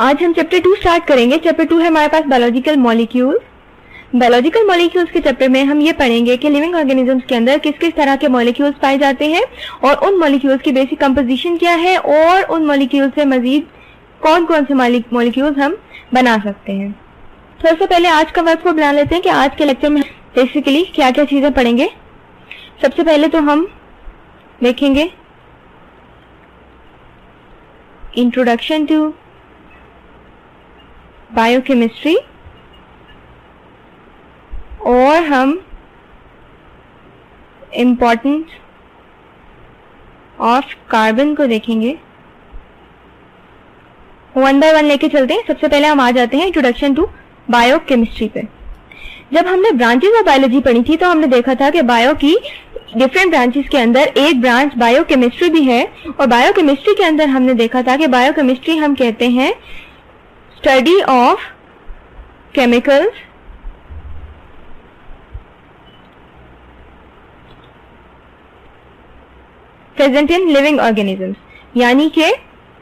आज हम chapter 2 start करेंगे। चैप्टर 2 है हमारे पास बायोलॉजिकल मॉलिक्यूल्स। बायोलॉजिकल मॉलिक्यूल्स के चैप्टर में हम ये पढ़ेंगे कि लिविंग ऑर्गेनिजम्स के अंदर किस किस तरह के मॉलिक्यूल्स पाए जाते हैं और उन मॉलिक्यूल्स की बेसिक कंपोजिशन क्या है और उन मॉलिक्यूल्स से मजीद कौन कौन से मॉलिक्यूल्स हम बना सकते हैं। सबसे पहले आज का वर्क को बना लेते हैं कि आज के लेक्चर में बेसिकली क्या क्या चीजें पढ़ेंगे। सबसे पहले तो हम देखेंगे इंट्रोडक्शन टू बायोकेमिस्ट्री और हम इम्पोर्टेंस ऑफ कार्बन को देखेंगे। वन बाय वन लेके चलते हैं। सबसे पहले हम आ जाते हैं इंट्रोडक्शन टू बायोकेमिस्ट्री पे। जब हमने ब्रांचेस ऑफ बायोलॉजी पढ़ी थी तो हमने देखा था कि बायो की डिफरेंट ब्रांचेस के अंदर एक ब्रांच बायोकेमिस्ट्री भी है और बायोकेमिस्ट्री के अंदर हमने देखा था कि बायोकेमिस्ट्री हम कहते हैं study of chemicals present in living organisms, यानी कि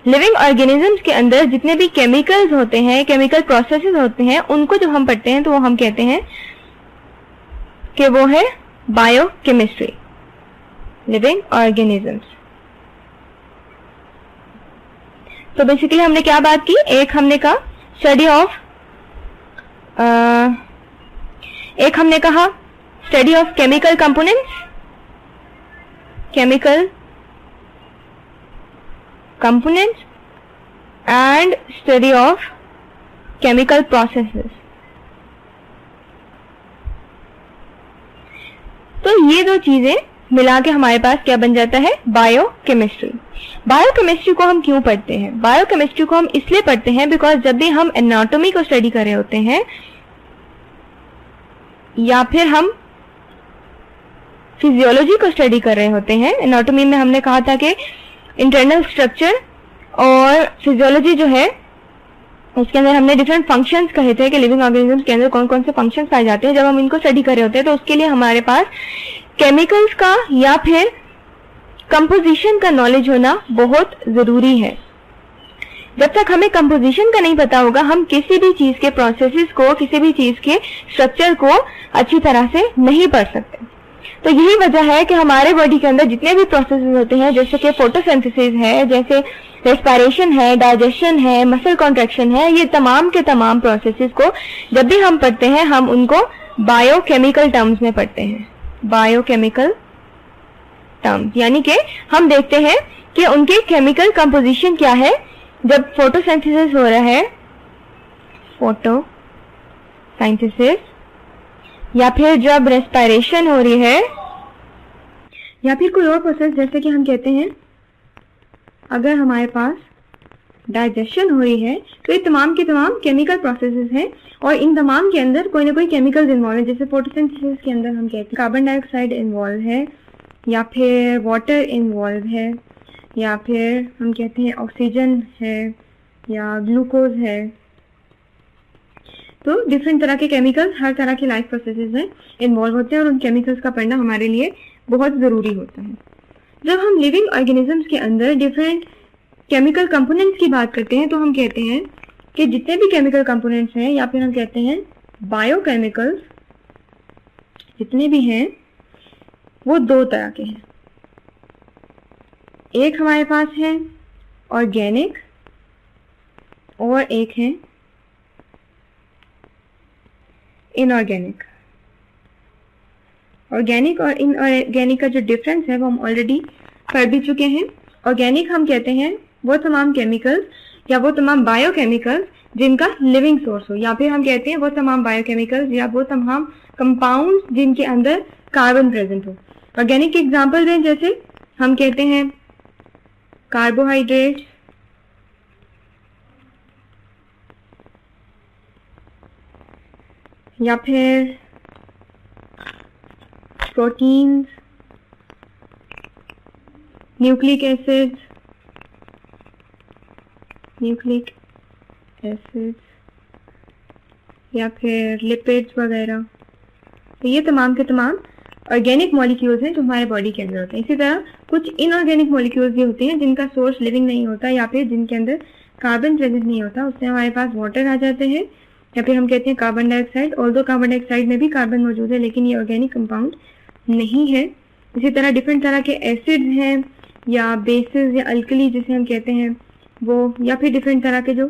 लिविंग ऑर्गेनिजम्स के अंदर जितने भी केमिकल्स होते हैं, केमिकल प्रोसेसेस होते हैं, उनको जब हम पढ़ते हैं तो वो हम कहते हैं कि वो है बायोकेमिस्ट्री, लिविंग ऑर्गेनिजम्स। तो बेसिकली हमने क्या बात की, एक हमने कहा study of chemical components, chemical components and study of chemical processes। तो ये दो चीजें मिला के हमारे पास क्या बन जाता है, बायोकेमिस्ट्री। बायोकेमिस्ट्री को हम क्यों पढ़ते हैं? बायोकेमिस्ट्री को हम इसलिए पढ़ते हैं बिकॉज जब भी हम एनाटॉमी को स्टडी कर रहे होते हैं या फिर हम फिजियोलॉजी को स्टडी कर रहे होते हैं, एनाटॉमी में हमने कहा था कि इंटरनल स्ट्रक्चर और फिजियोलॉजी जो है उसके अंदर हमने डिफरेंट फंक्शंस कहे थे कि लिविंग ऑर्गेनिजम्स के अंदर कौन कौन से फंक्शंस पाए जाते हैं। जब हम इनको स्टडी कर रहे होते हैं तो उसके लिए हमारे पास केमिकल्स का या फिर कंपोजिशन का नॉलेज होना बहुत जरूरी है। जब तक हमें कंपोजिशन का नहीं पता होगा हम किसी भी चीज के प्रोसेसेस को, किसी भी चीज के स्ट्रक्चर को अच्छी तरह से नहीं पढ़ सकते। तो यही वजह है कि हमारे बॉडी के अंदर जितने भी प्रोसेसेस होते हैं, जैसे कि फोटोसिंथेसिस है, जैसे रेस्पिरेशन है, डाइजेशन है, मसल कॉन्ट्रैक्शन है, ये तमाम के तमाम प्रोसेसेस को जब भी हम पढ़ते हैं हम उनको बायोकेमिकल टर्म्स में पढ़ते हैं। बायोकेमिकल टर्म्स यानी कि हम देखते हैं कि उनके केमिकल कंपोजिशन क्या है। जब फोटोसिंथेसिस हो रहा है, फोटोसिंथेसिस, या फिर जब रेस्पिरेशन हो रही है या फिर कोई और प्रोसेस, जैसे कि हम कहते हैं अगर हमारे पास डाइजेशन हो रही है तो ये तमाम के तमाम केमिकल प्रोसेसेस हैं और इन तमाम के अंदर कोई ना कोई केमिकल इन्वॉल्व है। जैसे फोटोसिंथेसिस के अंदर हम कहते हैं कार्बन डाइऑक्साइड इन्वॉल्व है या फिर वाटर इन्वॉल्व है या फिर हम कहते हैं ऑक्सीजन है या ग्लूकोज है। तो डिफरेंट तरह के केमिकल्स, हर तरह के लाइफ प्रोसेसेस में इन्वॉल्व होते हैं और उन केमिकल्स का पढ़ना हमारे लिए बहुत जरूरी होता है। जब हम लिविंग ऑर्गेनिजम्स के अंदर डिफरेंट केमिकल कंपोनेंट्स की बात करते हैं तो हम कहते हैं कि जितने भी केमिकल कंपोनेंट्स हैं या फिर हम कहते हैं बायोकेमिकल्स जितने भी हैं वो दो तरह के हैं। एक हमारे पास है ऑर्गेनिक और एक है इनऑर्गेनिक। ऑर्गेनिक और इनऑर्गेनिक का जो डिफरेंस है वो हम ऑलरेडी पढ़ भी चुके हैं। ऑर्गेनिक हम कहते हैं वो तमाम केमिकल्स या वो तमाम बायोकेमिकल्स जिनका लिविंग सोर्स हो, या फिर हम कहते हैं वो तमाम बायोकेमिकल्स या वो तमाम कंपाउंड्स जिनके अंदर कार्बन प्रेजेंट हो। ऑर्गेनिक के एग्जाम्पल हैं, जैसे हम कहते हैं कार्बोहाइड्रेट, या फिर प्रोटीन्स, न्यूक्लिक एसिड्स, या फिर लिपिड्स वगैरह। तो ये तमाम के तमाम ऑर्गेनिक मॉलिक्यूल्स हैं जो हमारे बॉडी के अंदर होते हैं। इसी तरह कुछ इनऑर्गेनिक मॉलिक्यूल्स भी होते हैं जिनका सोर्स लिविंग नहीं होता या फिर जिनके अंदर कार्बन प्रेजेंट नहीं होता, उससे हमारे पास वाटर आ जाते हैं, या फिर हम कहते हैं carbon dioxide. Although carbon dioxide में भी कार्बन मौजूद है, लेकिन ये ऑर्गेनिक कंपाउंड नहीं है। इसी तरह डिफरेंट तरह के एसिड्स हैं या बेसिस या अल्कली जिसे हम कहते हैं वो, या फिर डिफरेंट तरह के जो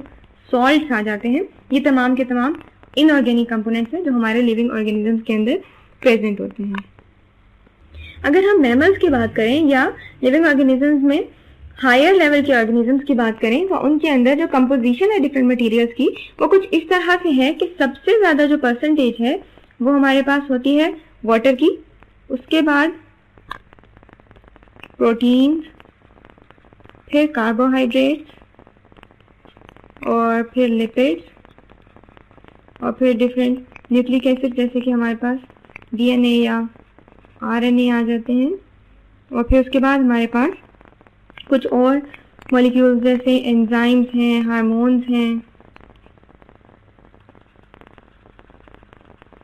सॉल्ट्स आ जाते हैं, ये तमाम के तमाम इनऑर्गेनिक कंपोनेंट्स हैं जो हमारे लिविंग ऑर्गेनिजम्स के अंदर प्रेजेंट होते हैं। अगर हम मैमल्स की बात करें या लिविंग ऑर्गेनिजम्स में हायर लेवल के ऑर्गेनिजम्स की बात करें, तो उनके अंदर जो कंपोजिशन है डिफरेंट मटेरियल्स की वो कुछ इस तरह से है कि सबसे ज्यादा जो परसेंटेज है वो हमारे पास होती है वाटर की, उसके बाद प्रोटीन, फिर कार्बोहाइड्रेट्स, और फिर लिपिड्स, और फिर डिफरेंट न्यूक्लिक एसिड जैसे कि हमारे पास डीएनए या आरएनए आ जाते हैं, और फिर उसके बाद हमारे पास कुछ और मॉलिक्यूल्स जैसे एंजाइम्स हैं, हार्मोन्स हैं,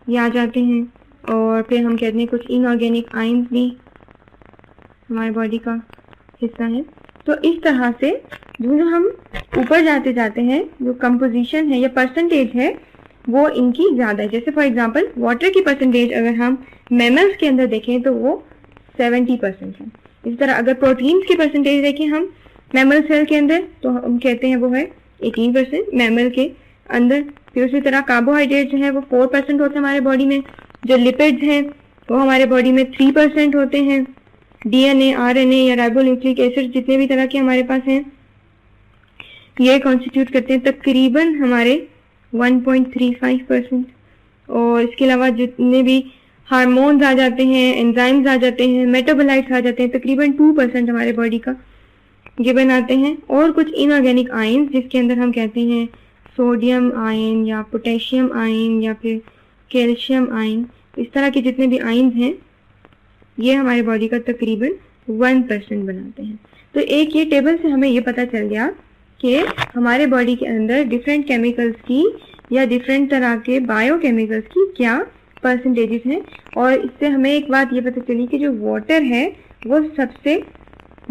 ये आ जाते हैं, और फिर हम कहते हैं कुछ इनऑर्गेनिक आयंस भी हमारे बॉडी का हिस्सा है। तो इस तरह से जो हम ऊपर जाते जाते हैं जो कंपोजिशन है या परसेंटेज है वो इनकी ज़्यादा है। जैसे फॉर एग्जांपल वाटर की परसेंटेज अगर हम मैमल्स के अंदर देखें तो वो 70% है। इसी तरह अगर प्रोटीन्स की परसेंटेज देखें हम मैमल सेल के अंदर तो हम कहते हैं वो है 18% मैमल के अंदर। फिर उसी तरह कार्बोहाइड्रेट जो है वो 4% होते हैं हमारे बॉडी में। जो लिपिड्स हैं वो हमारे बॉडी में 3% होते हैं। डीएनए, आरएनए या राइबोन्यूक्लिक एसिड जितने भी तरह के हमारे पास हैं ये कॉन्स्टिट्यूट करते हैं तकरीबन हमारे 1.35%। और इसके अलावा जितने भी हार्मोन्स आ जाते हैं, एंजाइम्स आ जाते हैं, मेटाबोलाइट्स आ जाते हैं, तकरीबन 2% हमारे बॉडी का ये बनाते हैं। और कुछ इनऑर्गेनिक आयंस जिसके अंदर हम कहते हैं सोडियम आयन या पोटेशियम आयन या फिर कैल्शियम आयन, इस तरह के जितने भी आयंस हैं ये हमारे बॉडी का तकरीबन 1% बनाते हैं। तो एक ये टेबल से हमें ये पता चल गया कि हमारे बॉडी के अंदर डिफरेंट केमिकल्स की या डिफरेंट तरह के बायोकेमिकल्स की क्या परसेंटेजेस हैं। और इससे हमें एक बात ये पता चली कि जो वाटर है वो सबसे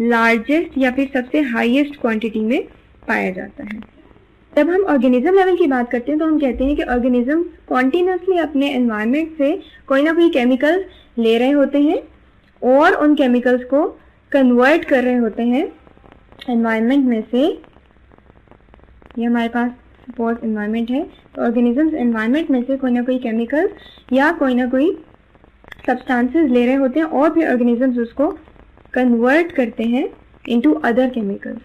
लार्जेस्ट या फिर सबसे हाईएस्ट क्वांटिटी में पाया जाता है। जब हम ऑर्गेनिज्म लेवल की बात करते हैं तो हम कहते हैं कि ऑर्गेनिज्म कॉन्टिन्यूसली अपने एनवायरनमेंट से कोई ना कोई केमिकल ले रहे होते हैं और उन केमिकल्स को कन्वर्ट कर रहे होते हैं एनवायरनमेंट में से। ये हमारे पास सपोज एनवायरनमेंट है तो ऑर्गेनिजम्स एनवायरनमेंट में से कोई ना कोई केमिकल या कोई ना कोई सब्सटेंसेस ले रहे होते हैं और फिर ऑर्गेनिजम्स उसको कन्वर्ट करते हैं इनटू अदर केमिकल्स।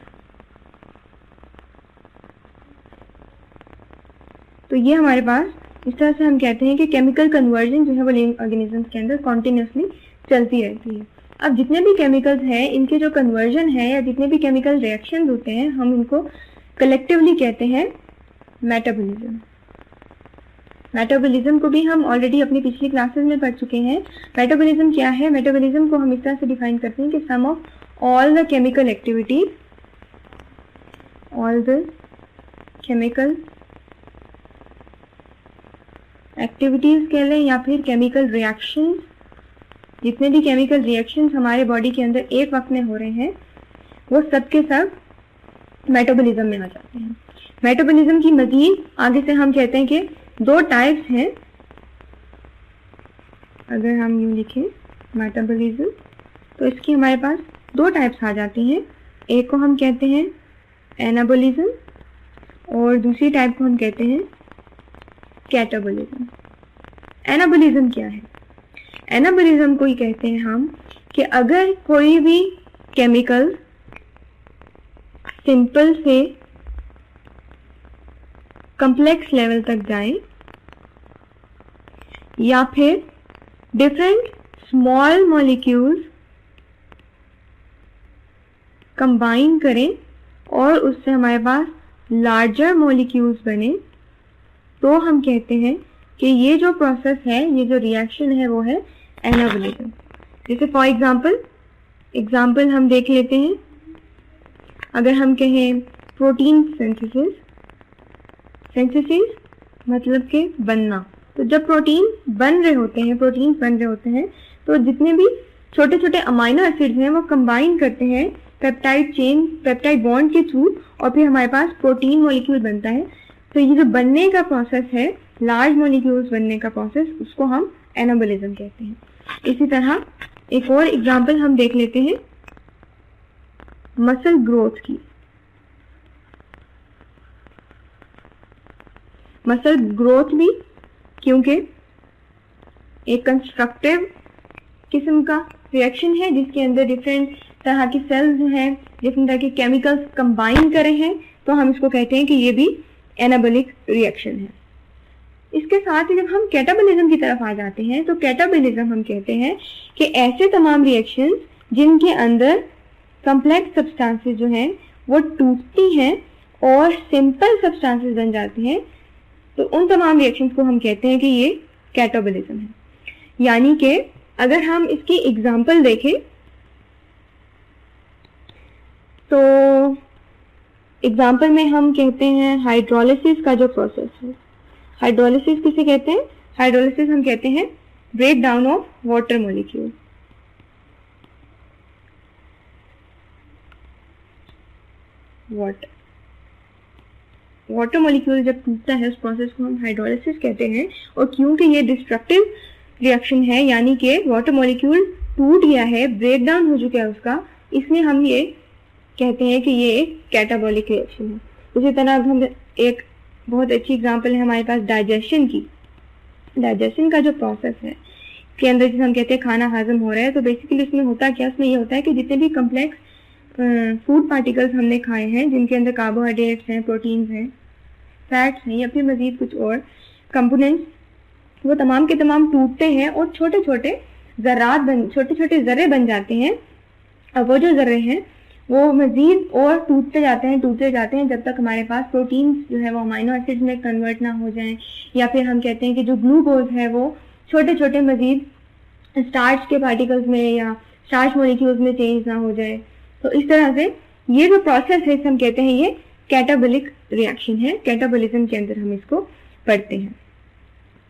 तो ये हमारे पास इस तरह से हम कहते हैं कि केमिकल कन्वर्जन जो है वो लिविंग ऑर्गेनिजम्स के अंदर कॉन्टिन्यूसली चलती रहती है। अब जितने भी केमिकल्स हैं इनके जो कन्वर्जन है या जितने भी केमिकल रिएक्शन होते हैं हम इनको कलेक्टिवली कहते हैं मेटाबॉलिज्म। मेटाबॉलिज्म को भी हम ऑलरेडी अपनी पिछली क्लासेस में पढ़ चुके हैं। मेटाबॉलिज्म क्या है? मेटाबॉलिज्म को हम इस तरह से डिफाइन करते हैं कि sum of all the chemical activities, all the chemical activities कह लें या फिर केमिकल रिएक्शंस, जितने भी केमिकल रिएक्शंस हमारे बॉडी के अंदर एक वक्त में हो रहे हैं वो सब के सब मेटाबॉलिज्म में आ जाते हैं। मेटाबॉलिज्म की मजीद आगे से हम कहते हैं कि दो टाइप्स हैं। अगर हम यूं लिखें मेटाबॉलिज्म तो इसकी हमारे पास दो टाइप्स आ जाती हैं। एक को हम कहते हैं एनाबॉलिज्म और दूसरी टाइप को हम कहते हैं कैटाबॉलिज्म। एनाबॉलिज्म क्या है? एनाबॉलिज्म को ही कहते हैं हम कि अगर कोई भी केमिकल सिंपल से कॉम्प्लेक्स लेवल तक जाए या फिर डिफरेंट स्मॉल मॉलिक्यूल्स कंबाइन करें और उससे हमारे पास लार्जर मॉलिक्यूल्स बने, तो हम कहते हैं कि ये जो प्रोसेस है, ये जो रिएक्शन है वो है एनाबॉलिज्म। जैसे फॉर एग्जाम्पल हम देख लेते हैं। अगर हम कहें प्रोटीन सिंथेसिस मतलब कि बनना, तो जब प्रोटीन्स बन रहे होते हैं तो जितने भी छोटे छोटे अमाइनो एसिड्स हैं वो कंबाइन करते हैं पेप्टाइड चेन, पेप्टाइड बॉन्ड के थ्रू, और फिर हमारे पास प्रोटीन मॉलिक्यूल बनता है। तो ये जो बनने का प्रोसेस है, लार्ज मॉलिक्यूल्स बनने का प्रोसेस, उसको हम एनाबॉलिज्म कहते हैं। इसी तरह एक और एग्जांपल हम देख लेते हैं मसल ग्रोथ की। मसल ग्रोथ भी क्योंकि एक कंस्ट्रक्टिव किस्म का रिएक्शन है जिसके अंदर डिफरेंट तरह की सेल्स हैं, डिफरेंट तरह के केमिकल्स कंबाइन करे हैं, तो हम इसको कहते हैं कि ये भी एनाबॉलिक रिएक्शन है। इसके साथ ही जब हम कैटाबॉलिज्म की तरफ आ जाते हैं तो कैटाबॉलिज्म हम कहते हैं कि ऐसे तमाम रिएक्शंस जिनके अंदर कॉम्प्लेक्स सब्सटेंसेस जो हैं वो टूटती हैं और सिंपल सब्सटेंसेस बन जाती हैं, तो उन तमाम रिएक्शंस को हम कहते हैं कि ये कैटाबॉलिज्म है। यानी कि अगर हम इसकी एग्जांपल देखें तो एग्जांपल में हम कहते हैं हाइड्रोलिसिस का जो प्रोसेस है। हाइड्रोलिसिस किसे कहते हैं? हाइड्रोलिसिस हम कहते हैं break down of water molecule. Water molecule जब टूटता है उस प्रोसेस को हम हाइड्रोलिसिस कहते हैं। और क्योंकि ये डिस्ट्रक्टिव रिएक्शन है, यानी कि वाटर मॉलिक्यूल टूट गया है, ब्रेक डाउन हो चुका है उसका, इसलिए हम ये कहते हैं कि ये एक कैटाबॉलिक रिएक्शन है। उसी तरह अब हम एक बहुत अच्छी एग्जांपल है हमारे पास डाइजेशन की। डाइजेशन का जो प्रोसेस है के अंदर जिसे हम कहते हैं खाना हजम हो रहा है, तो बेसिकली इसमें होता क्या? इसमें ये होता है कि जितने भी कम्प्लेक्स फूड पार्टिकल्स हमने खाए हैं जिनके अंदर कार्बोहाइड्रेट्स हैं, प्रोटीन्स हैं, फैट्स हैं या फिर मजीद कुछ और कंपोनेंट्स, वो तमाम के तमाम टूटते हैं और छोटे छोटे छोटे जर्रे बन जाते हैं। और वो जो जर्रे हैं वो मजीद और टूटते जाते हैं जब तक हमारे पास प्रोटीन्स जो है वो अमाइनो एसिड में कन्वर्ट ना हो जाएं, या फिर हम कहते हैं कि जो ग्लूकोज है वो छोटे छोटे मजीद स्टार्च के पार्टिकल्स में या स्टार्च मॉलिक्यूल्स में चेंज ना हो जाए। तो इस तरह से ये जो प्रोसेस है हम कहते हैं ये कैटाबॉलिक रिएक्शन है। कैटाबॉलिज्म के अंदर हम इसको पढ़ते हैं।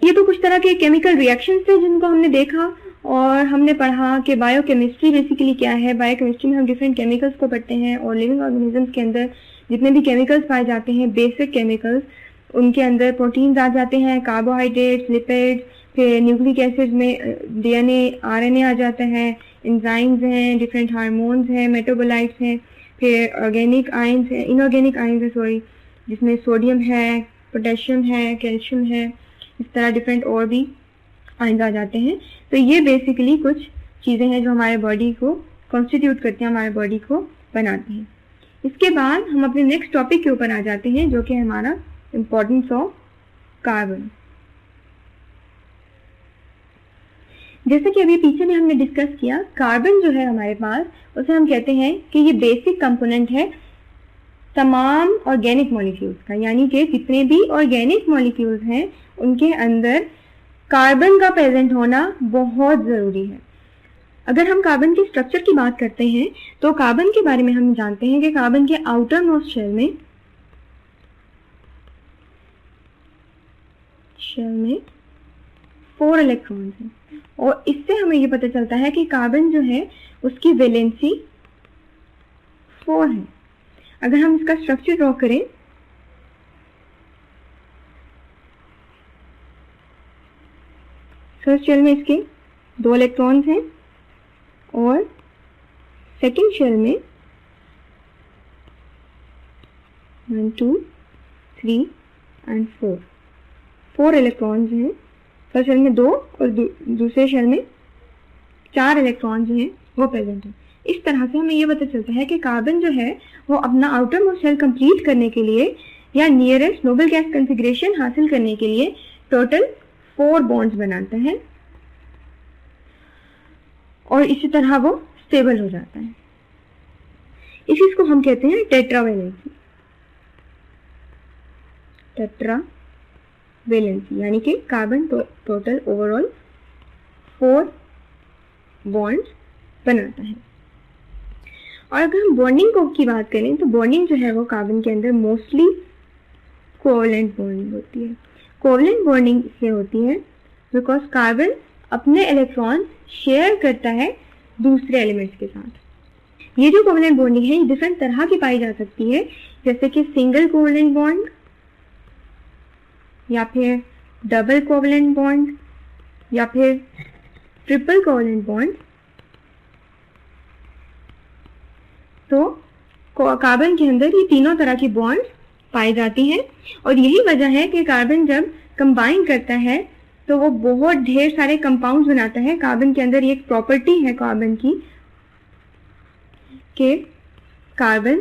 ये तो कुछ तरह के केमिकल रिएक्शंस थे जिनको हमने देखा और हमने पढ़ा कि बायोकेमिस्ट्री बेसिकली क्या है। बायोकेमिस्ट्री में हम डिफरेंट केमिकल्स को पढ़ते हैं और लिविंग ऑर्गेनिजम्स के अंदर जितने भी केमिकल्स पाए जाते हैं, बेसिक केमिकल्स, उनके अंदर प्रोटीन्स आ जाते हैं, कार्बोहाइड्रेट्स, लिपिड्स, फिर न्यूक्लिक एसिड में डीएनए, आरएनए आ जाता है, एंजाइम्स हैं, डिफरेंट हार्मोन्स हैं, मेटाबोलाइट्स हैं, फिर ऑर्गेनिक आयंस हैं, इनऑर्गेनिक आयंस है सॉरी, जिसमें सोडियम है, पोटेशियम है, कैल्शियम है, इस तरह डिफरेंट और भी आयंस आ जाते हैं। तो ये बेसिकली कुछ चीज़ें हैं जो हमारे बॉडी को कॉन्स्टिट्यूट करती हैं, हमारे बॉडी को बनाती हैं। इसके बाद हम अपने नेक्स्ट टॉपिक के ऊपर आ जाते हैं जो कि है हमारा इम्पोर्टेंस ऑफ कार्बन। जैसे कि अभी पीछे में हमने डिस्कस किया, कार्बन जो है हमारे पास, उसे हम कहते हैं कि ये बेसिक कंपोनेंट है तमाम ऑर्गेनिक मॉलिक्यूल्स का। यानी कि जितने भी ऑर्गेनिक मॉलिक्यूल्स हैं उनके अंदर कार्बन का प्रेजेंट होना बहुत ज़रूरी है। अगर हम कार्बन के स्ट्रक्चर की बात करते हैं तो कार्बन के बारे में हम जानते हैं कि कार्बन के आउटर मोस्ट शेल में 4 इलेक्ट्रॉन्स हैं और इससे हमें ये पता चलता है कि कार्बन जो है उसकी वैलेंसी 4 है। अगर हम इसका स्ट्रक्चर ड्रॉ करें फर्स्ट शेल में इसके 2 इलेक्ट्रॉन्स हैं और सेकंड शेल में 1 2 3 एंड 4 इलेक्ट्रॉन्स हैं। फर्स्ट शेल में 2 और दूसरे शेल में 4 इलेक्ट्रॉन जो हैं वो प्रेजेंट हैं। इस तरह से हमें ये पता चलता है कि कार्बन जो है वो अपना आउटर मोस्ट शेल कंप्लीट करने के लिए या नियरेस्ट नोबल गैस कॉन्फ़िगरेशन हासिल करने के लिए टोटल 4 बॉन्ड्स बनाता है और इसी तरह वो स्टेबल हो जाता है। इस चीज को हम कहते हैं टेट्रावेलेंसी। टेट्रावेलेंसी यानी कि कार्बन तो टोटल ओवरऑल 4 बॉन्ड्स बनाता है। और अगर हम बॉन्डिंग की बात करें तो बॉन्डिंग जो है वो कार्बन के अंदर मोस्टली कोवलेंट बॉन्डिंग होती है। कोवलेंट बॉन्डिंग इसलिए होती है बिकॉज कार्बन अपने इलेक्ट्रॉन शेयर करता है दूसरे एलिमेंट्स के साथ। ये जो कोवेलेंट बॉन्डिंग है ये डिफरेंट तरह की पाई जा सकती है, जैसे कि सिंगल कोवेलेंट बॉन्ड या फिर डबल कोवेलेंट बॉन्ड या फिर ट्रिपल कोवेलेंट बॉन्ड। तो कार्बन के अंदर ये तीनों तरह की बॉन्ड पाई जाती हैं और यही वजह है कि कार्बन जब कंबाइन करता है तो वो बहुत ढेर सारे कंपाउंड्स बनाता है। कार्बन के अंदर ये एक प्रॉपर्टी है कार्बन की कि कार्बन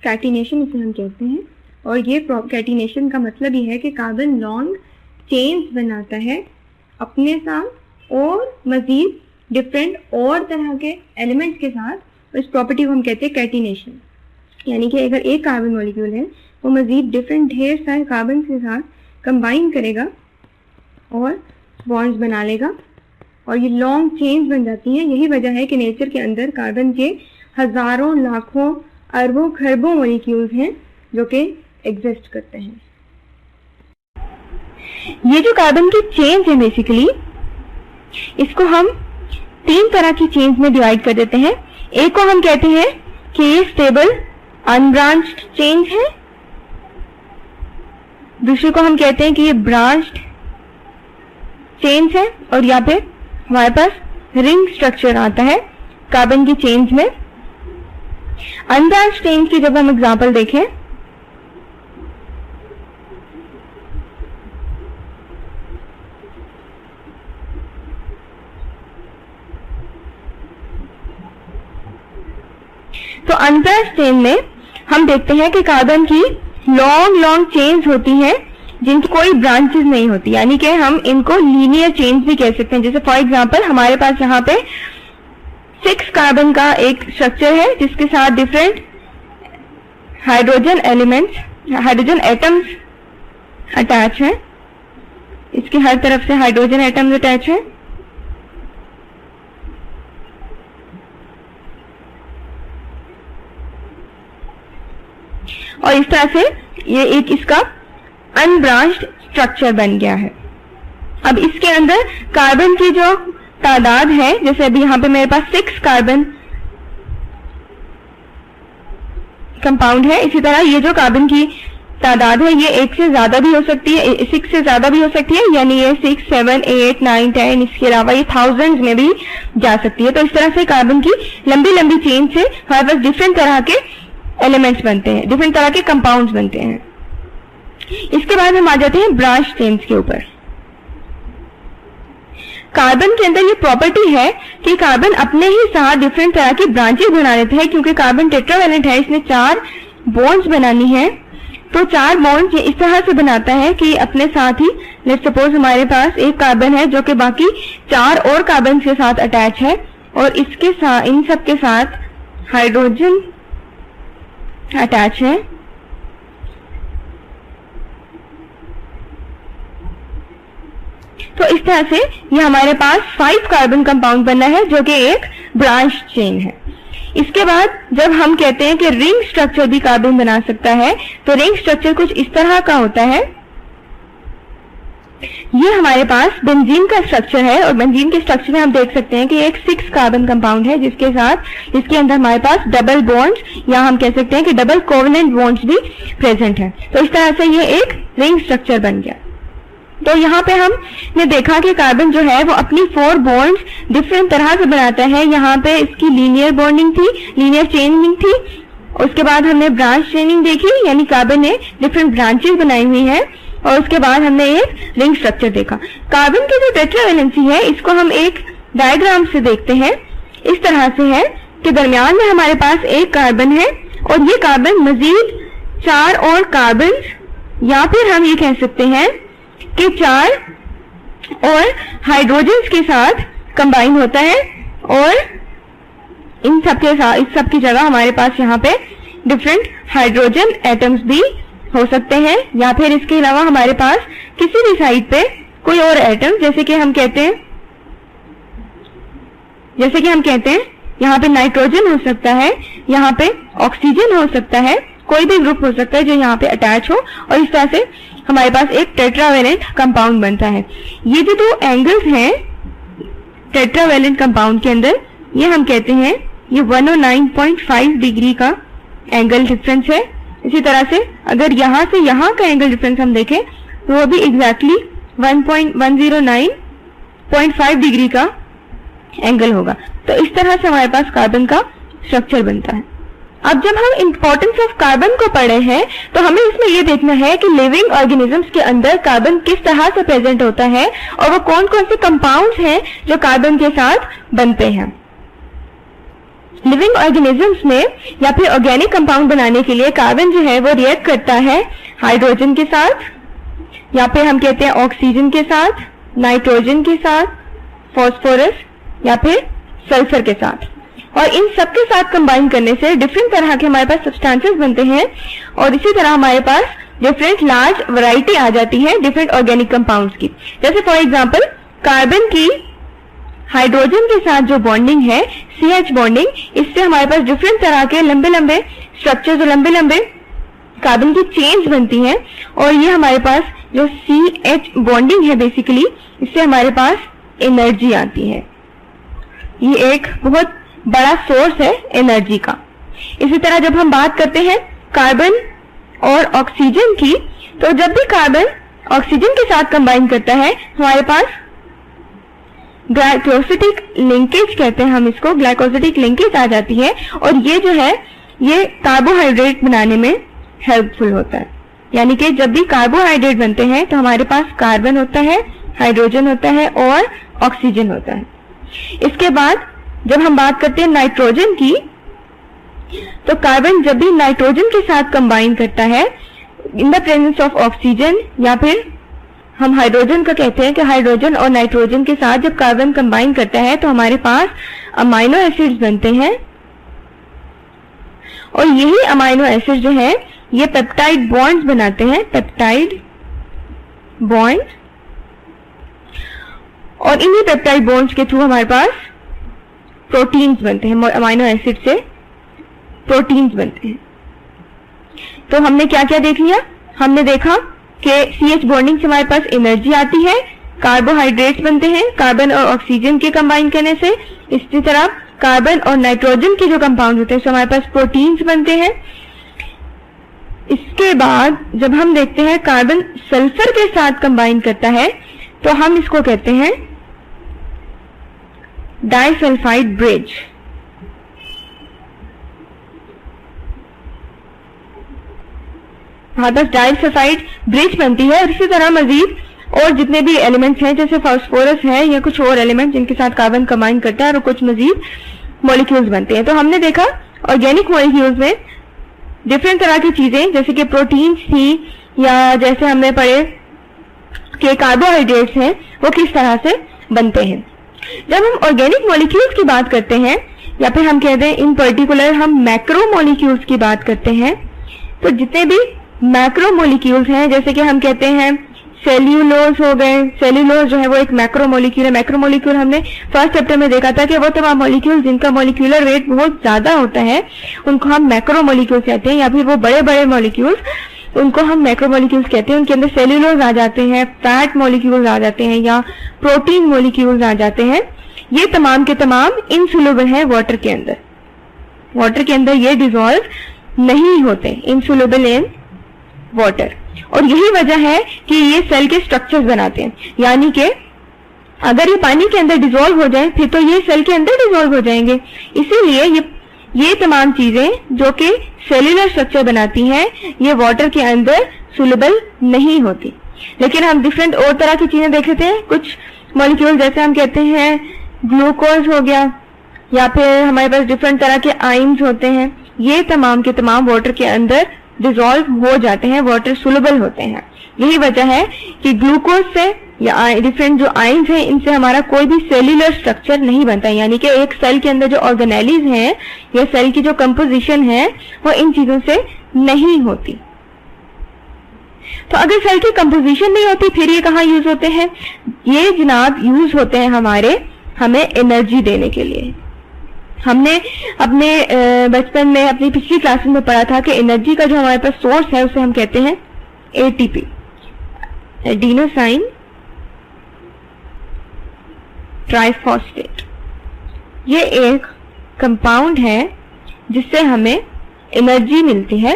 कैटिनेशन इसे हम कहते हैं, और ये कैटिनेशन का मतलब ये है कि कार्बन लॉन्ग चेन्स बनाता है अपने साथ और मजीद डिफरेंट और तरह के एलिमेंट्स के साथ। इस प्रॉपर्टी को हम कहते हैं कैटिनेशन, यानी कि अगर एक कार्बन मॉलिक्यूल है वो मजीद डिफरेंट ढेर सारे कार्बन के साथ कंबाइन करेगा और बॉन्ड्स बना लेगा और ये लॉन्ग चेन्स बन जाती हैं। यही वजह है कि नेचर के अंदर कार्बन के हजारों लाखों अरबों खरबों मॉलिक्यूल्स हैं जो कि एग्जिस्ट करते हैं। ये जो कार्बन की चेन्स है बेसिकली इसको हम तीन तरह की चेन्स में डिवाइड कर देते हैं। एक को हम कहते हैं कि ये स्टेबल अनब्रांच्ड चेन्स है, दूसरे को हम कहते हैं कि ये ब्रांच्ड चेन्स है, और यहाँ पे हमारे पास रिंग स्ट्रक्चर आता है कार्बन की चेन्स में। अनब्रांच्ड चेन्स की जब हम एग्जांपल देखें तो अनब्रांच्ड चेन में हम देखते हैं कि कार्बन की लॉन्ग चेन्स होती हैं जिनकी कोई ब्रांचेस नहीं होती, यानी कि हम इनको लीनियर चेन्स भी कह सकते हैं। जैसे फॉर एग्जांपल हमारे पास यहाँ पे 6 कार्बन का एक स्ट्रक्चर है जिसके साथ डिफरेंट हाइड्रोजन एटम्स अटैच हैं। इसके हर तरफ से हाइड्रोजन एटम्स अटैच हैं। और इस तरह से ये एक इसका अनब्रांच्ड स्ट्रक्चर बन गया है। अब इसके अंदर कार्बन की जो तादाद है, जैसे अभी यहाँ पे मेरे पास 6 कार्बन कंपाउंड है, इसी तरह ये जो कार्बन की तादाद है ये 1 से ज्यादा भी हो सकती है, 6 से ज्यादा भी हो सकती है, यानी ये 6, 7, 8, 9, 10, इसके अलावा ये थाउजेंड्स में भी जा सकती है। तो इस तरह से कार्बन की लंबी चेन से हमारे पास डिफरेंट तरह के एलिमेंट्स बनते हैं, डिफरेंट तरह के कंपाउंड्स बनते हैं। इसके बाद हम आ जाते हैं ब्रांच चेन्स के ऊपर। कार्बन के अंदर ये प्रॉपर्टी है कि कार्बन अपने ही साथ डिफरेंट तरह की ब्रांचेस बना लेते हैं। क्योंकि कार्बन टेट्रावैलेंट है, इसने 4 बॉन्ड्स बनानी है, तो 4 बॉन्ड्स इस तरह से बनाता है कि अपने साथ ही, लेट्स सपोज हमारे पास एक कार्बन है जो कि बाकी 4 और कार्बन के साथ अटैच है और इसके साथ इन सब के साथ हाइड्रोजन अटैच है। तो इस तरह से ये हमारे पास 5 कार्बन कंपाउंड बना है जो कि एक ब्रांच चेन है। इसके बाद जब हम कहते हैं कि रिंग स्ट्रक्चर भी कार्बन बना सकता है, तो रिंग स्ट्रक्चर कुछ इस तरह का होता है। ये हमारे पास बेंजीन का स्ट्रक्चर है और बेंजीन के स्ट्रक्चर में हम देख सकते हैं कि एक 6 कार्बन कंपाउंड है जिसके अंदर हमारे पास डबल बॉन्ड्स या हम कह सकते हैं कि डबल कोवेलेंट बॉन्ड्स भी प्रेजेंट है। तो इस तरह से ये एक रिंग स्ट्रक्चर बन गया। तो यहाँ पे हमने देखा कि कार्बन जो है वो अपनी 4 बॉन्ड्स डिफरेंट तरह से बनाता है। यहाँ पे इसकी लीनियर बॉन्डिंग थी, लीनियर चेनिंग थी। उसके बाद हमने ब्रांच चेनिंग देखी, यानी कार्बन ने डिफरेंट ब्रांचेस बनाई हुई है। और उसके बाद हमने एक रिंग स्ट्रक्चर देखा। कार्बन की जो टेट्रावैलेंसी है इसको हम एक डायग्राम से देखते हैं। इस तरह से है कि दरमियान में हमारे पास एक कार्बन है और ये कार्बन मजीद 4 और कार्बन, या फिर हम ये कह सकते हैं कि 4 और हाइड्रोजन्स के साथ कंबाइन होता है और इन सब के साथ, इस सब की जगह हमारे पास यहाँ पे डिफरेंट हाइड्रोजन एटम्स भी हो सकते हैं, या फिर इसके अलावा हमारे पास किसी भी साइड पे कोई और एटम, जैसे कि हम कहते हैं यहाँ पे नाइट्रोजन हो सकता है, यहाँ पे ऑक्सीजन हो सकता है, कोई भी ग्रुप हो सकता है जो यहाँ पे अटैच हो, और इस तरह से हमारे पास एक टेट्रावैलेंट कंपाउंड बनता है। ये जो 2 एंगल्स हैं टेट्रावैलेंट कंपाउंड के अंदर, ये हम कहते हैं ये 109.5 डिग्री का एंगल डिफरेंस है। इसी तरह से अगर यहाँ से यहाँ का एंगल डिफरेंस हम देखें तो वो भी एग्जैक्टली 109.5 डिग्री का एंगल होगा। तो इस तरह से हमारे पास कार्बन का स्ट्रक्चर बनता है। अब जब हम इंपॉर्टेंस ऑफ कार्बन को पढ़े हैं तो हमें इसमें यह देखना है कि लिविंग ऑर्गेनिजम्स के अंदर कार्बन किस तरह से प्रेजेंट होता है और वो कौन कौन से कंपाउंड्स हैं जो कार्बन के साथ बनते हैं। लिविंग ऑर्गेनिजम्स में या फिर ऑर्गेनिक कंपाउंड बनाने के लिए कार्बन जो है वो रिएक्ट करता है हाइड्रोजन के साथ, या फिर हम कहते हैं ऑक्सीजन के साथ, नाइट्रोजन के साथ, फास्फोरस या फिर सल्फर के साथ। और इन सबके साथ कंबाइन करने से डिफरेंट तरह के हमारे पास सब्सटेंसेस बनते हैं और इसी तरह हमारे पास डिफरेंट लार्ज वैरायटी आ जाती है डिफरेंट ऑर्गेनिक कंपाउंड्स की। जैसे फॉर एग्जांपल कार्बन की हाइड्रोजन के साथ जो बॉन्डिंग है CH बॉन्डिंग, इससे हमारे पास डिफरेंट तरह के लंबे लंबे स्ट्रक्चर जो लंबे लंबे कार्बन की चेन्स बनती हैं और ये हमारे पास जो CH बॉन्डिंग है बेसिकली इससे हमारे पास एनर्जी आती है। ये एक बहुत बड़ा सोर्स है एनर्जी का। इसी तरह जब हम बात करते हैं कार्बन और ऑक्सीजन की, तो जब भी कार्बन ऑक्सीजन के साथ कंबाइन करता है हमारे पास ग्लाइकोसिडिक लिंकेज कहते हैं हम इसको, ग्लाइकोसिडिक लिंकेज आ जाती है और ये जो है ये कार्बोहाइड्रेट बनाने में हेल्पफुल होता है। यानी कि जब भी कार्बोहाइड्रेट बनते हैं तो हमारे पास कार्बन होता है, हाइड्रोजन होता है और ऑक्सीजन होता है। इसके बाद जब हम बात करते हैं नाइट्रोजन की, तो कार्बन जब भी नाइट्रोजन के साथ कंबाइन करता है in the presence of oxygen, या फिर हम हाइड्रोजन का कहते हैं कि हाइड्रोजन और नाइट्रोजन के साथ जब कार्बन कंबाइन करता है तो हमारे पास अमाइनो एसिड्स बनते हैं और यही अमाइनो एसिड जो है ये पेप्टाइड बॉन्ड्स बनाते हैं, पेप्टाइड बॉन्ड, और इन्हीं पेप्टाइड बॉन्ड्स के थ्रू हमारे पास प्रोटीन्स बनते हैं। अमाइनो एसिड से प्रोटीन्स बनते हैं। तो हमने क्या क्या देख लिया? हमने देखा कि CH बॉन्डिंग से हमारे पास एनर्जी आती है, कार्बोहाइड्रेट्स बनते हैं कार्बन और ऑक्सीजन के कंबाइन करने से। इसी तरह कार्बन और नाइट्रोजन के जो कंपाउंड होते हैं उससे हमारे पास प्रोटीन्स बनते हैं। इसके बाद जब हम देखते हैं कार्बन सल्फर के साथ कंबाइन करता है तो हम इसको कहते हैं डाइसल्फाइड ब्रिज। हमारे पास डाइसल्फाइड ब्रिज बनती है और इसी तरह मजीद और जितने भी एलिमेंट्स हैं जैसे फास्फोरस है या कुछ और एलिमेंट जिनके साथ कार्बन कंबाइन करता है और कुछ मजीद मॉलिक्यूल्स बनते हैं। तो हमने देखा ऑर्गेनिक मॉलिक्यूल्स में डिफरेंट तरह की चीजें जैसे कि प्रोटीन्स थी या जैसे हमने पढ़े कि कार्बोहाइड्रेट्स हैं वो किस तरह से बनते हैं। जब हम ऑर्गेनिक मॉलिक्यूल्स की बात करते हैं या फिर हम कहते हैं इन पर्टिकुलर हम मैक्रो मॉलिक्यूल्स की बात करते हैं, तो जितने भी मैक्रो मॉलिक्यूल्स हैं जैसे कि हम कहते हैं सेल्यूलोज हो गए, सेल्यूलोज जो है वो एक मैक्रो मॉलिक्यूल है। मैक्रो मॉलिक्यूल हमने फर्स्ट चैप्टर में देखा था कि वो तमाम मॉलिक्यूल जिनका मॉलिक्यूलर वेट बहुत ज्यादा होता है उनको हम मैक्रो मॉलिक्यूल्स कहते हैं, या फिर वो बड़े बड़े मॉलिक्यूल्स उनको हम मैक्रो मॉलिक्यूल्स कहते हैं। उनके अंदर सेल्यूलोज आ जाते हैं, फैट मॉलिक्यूल्स आ जाते हैं या प्रोटीन मॉलिक्यूल्स आ जाते हैं। ये तमाम के तमाम इनसोल्यूबल है वाटर के अंदर। वाटर के अंदर ये डिसॉल्व नहीं होते, इनसोल्यूबल इन वाटर। और यही वजह है कि ये सेल के स्ट्रक्चर्स बनाते हैं, यानी कि अगर ये पानी के अंदर डिसॉल्व हो जाए फिर तो ये सेल के अंदर डिसॉल्व हो जाएंगे। इसीलिए ये तमाम चीजें जो कि सेल्यूलर स्ट्रक्चर बनाती हैं ये वाटर के अंदर सोल्यूबल नहीं होती। लेकिन हम डिफरेंट और तरह की चीजें देख लेते हैं। कुछ मॉलिक्यूल जैसे हम कहते हैं ग्लूकोज हो गया या फिर हमारे पास डिफरेंट तरह के आइंस होते हैं, ये तमाम के तमाम वाटर के अंदर डिसॉल्व हो जाते हैं, वाटर सोल्यूबल होते हैं। यही वजह है कि ग्लूकोज से या डिफरेंट जो आइंस हैं इनसे हमारा कोई भी सेल्यूलर स्ट्रक्चर नहीं बनता, यानी कि एक सेल के अंदर जो ऑर्गेनेलीज हैं या सेल की जो कंपोजिशन है वो इन चीजों से नहीं होती। तो अगर सेल की कंपोजिशन नहीं होती फिर ये कहाँ यूज होते हैं? ये जनाब यूज होते हैं हमें एनर्जी देने के लिए। हमने अपने बचपन में अपनी पिछली क्लासेस में पढ़ा था कि एनर्जी का जो हमारे पास सोर्स है उसे हम कहते हैं एटीपी, एडिनोसाइन ट्राइफॉस्फेट। ये एक कंपाउंड है जिससे हमें एनर्जी मिलती है।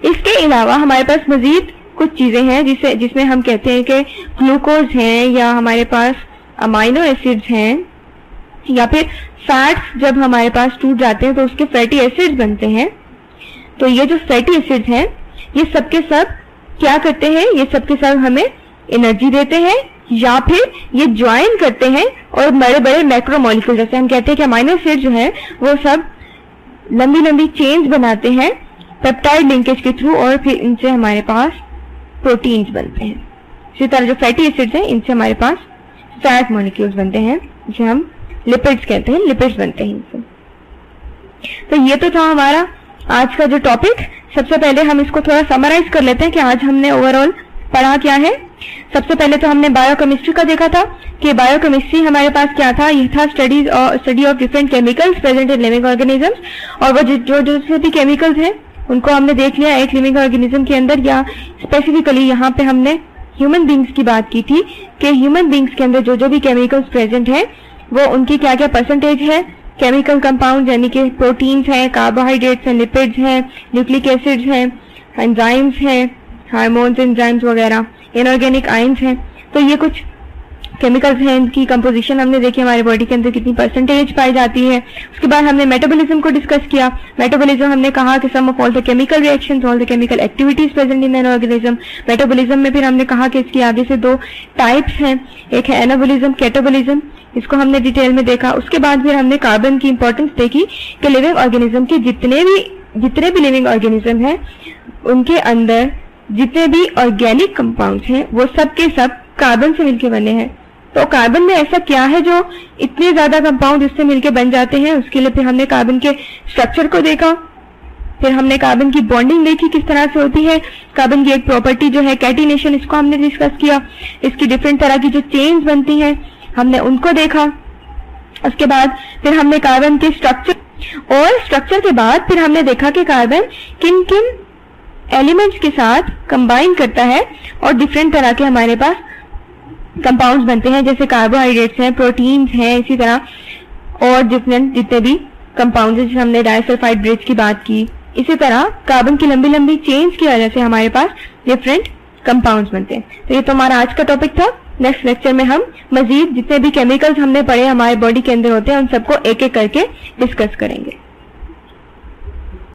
इसके अलावा हमारे पास मजीद कुछ चीजें हैं जिसमें हम कहते हैं कि ग्लूकोज है, या हमारे पास अमाइनो एसिड्स हैं, या फिर फैट्स जब हमारे पास टूट जाते हैं तो उसके फैटी एसिड्स बनते हैं। तो ये जो फैटी एसिड्स हैं ये सब के सब क्या करते हैं, ये सब के सब हमें एनर्जी देते हैं, या फिर ये ज्वाइन करते हैं और बड़े बड़े मैक्रोमोलिक्यूल, जैसे हम कहते हैं कि अमाइनो एसिड जो है वो सब लंबी लंबी चेन्स बनाते हैं पेप्टाइड लिंकेज के थ्रू, और फिर इनसे हमारे पास प्रोटीन्स बनते हैं। इसी तरह जो फैटी एसिड्स हैं इनसे हमारे पास फैट मॉलिक्यूल्स बनते हैं जिसे हम लिपिड्स कहते हैं, लिपिड्स बनते हैं इनसे। तो ये तो था हमारा आज का जो टॉपिक। सबसे पहले हम इसको थोड़ा समराइज कर लेते हैं कि आज हमने ओवरऑल पढ़ा क्या है। सबसे पहले तो हमने बायोकेमिस्ट्री का देखा था कि बायोकेमिस्ट्री हमारे पास क्या था, ये था study of different chemicals present in living organisms, और वो जो भी केमिकल्स हैं उनको हमने देख लिया एक लिविंग ऑर्गेनिज्म के अंदर, या स्पेसिफिकली यहाँ पे हमने ह्यूमन बींग्स की बात की थी कि ह्यूमन बींग्स के अंदर जो भी केमिकल्स प्रेजेंट है वो उनकी क्या क्या परसेंटेज है, केमिकल कंपाउंड यानी कि प्रोटीन्स हैं, कार्बोहाइड्रेट्स हैं, लिपिड्स हैं, न्यूक्लिक एसिड्स हैं, एंजाइम्स हैं, हार्मोन्स, एंजाइम्स वगैरह, इनऑर्गेनिक आयंस हैं। तो ये कुछ केमिकल्स हैं, इनकी कंपोजिशन हमने देखी हमारे बॉडी के अंदर कितनी परसेंटेज पाई जाती है। उसके बाद हमने मेटाबॉलिज्म को डिस्कस किया। मेटाबॉलिज्म हमने कहा कि sum of all the chemical reactions, all the chemical activities present in an organism. Metabolism में फिर हमने कहा कि इसकी आगे से दो टाइप्स हैं, एक है एनाबॉलिज्म, कैटाबॉलिज्म, इसको हमने डिटेल में देखा। उसके बाद फिर हमने कार्बन की इंपॉर्टेंस देखी कि लिविंग ऑर्गेनिज्म के जितने भी लिविंग ऑर्गेनिज्म हैं उनके अंदर जितने भी ऑर्गेनिक कंपाउंड्स हैं वो सब के सब कार्बन से मिलकर बने हैं। तो कार्बन में ऐसा क्या है जो इतने ज्यादा कंपाउंड इससे मिलकर बन जाते हैं, उसके लिए फिर हमने कार्बन के स्ट्रक्चर को देखा। फिर हमने कार्बन की बॉन्डिंग देखी किस तरह से होती है। कार्बन की एक प्रॉपर्टी जो है कैटिनेशन, इसको हमने डिस्कस किया। इसकी डिफरेंट तरह की जो चेन्स बनती हैं हमने उनको देखा। उसके बाद फिर हमने कार्बन के स्ट्रक्चर के बाद फिर हमने देखा कि कार्बन किन किन एलिमेंट्स के साथ कंबाइन करता है और डिफरेंट तरह के हमारे पास कंपाउंड्स बनते हैं, जैसे कार्बोहाइड्रेट्स हैं, प्रोटीन्स हैं, इसी तरह और डिफरेंट जितने भी कंपाउंड्स, जैसे हमने डाइसल्फाइड ब्रिज की बात की। इसी तरह कार्बन की लंबी लंबी चेन्स की वजह से हमारे पास डिफरेंट कंपाउंड्स बनते हैं। तो ये तो हमारा आज का टॉपिक था। नेक्स्ट लेक्चर में हम मजीद जितने भी केमिकल्स हमने पढ़े हमारे बॉडी के अंदर होते हैं उन सबको एक एक करके डिस्कस करेंगे।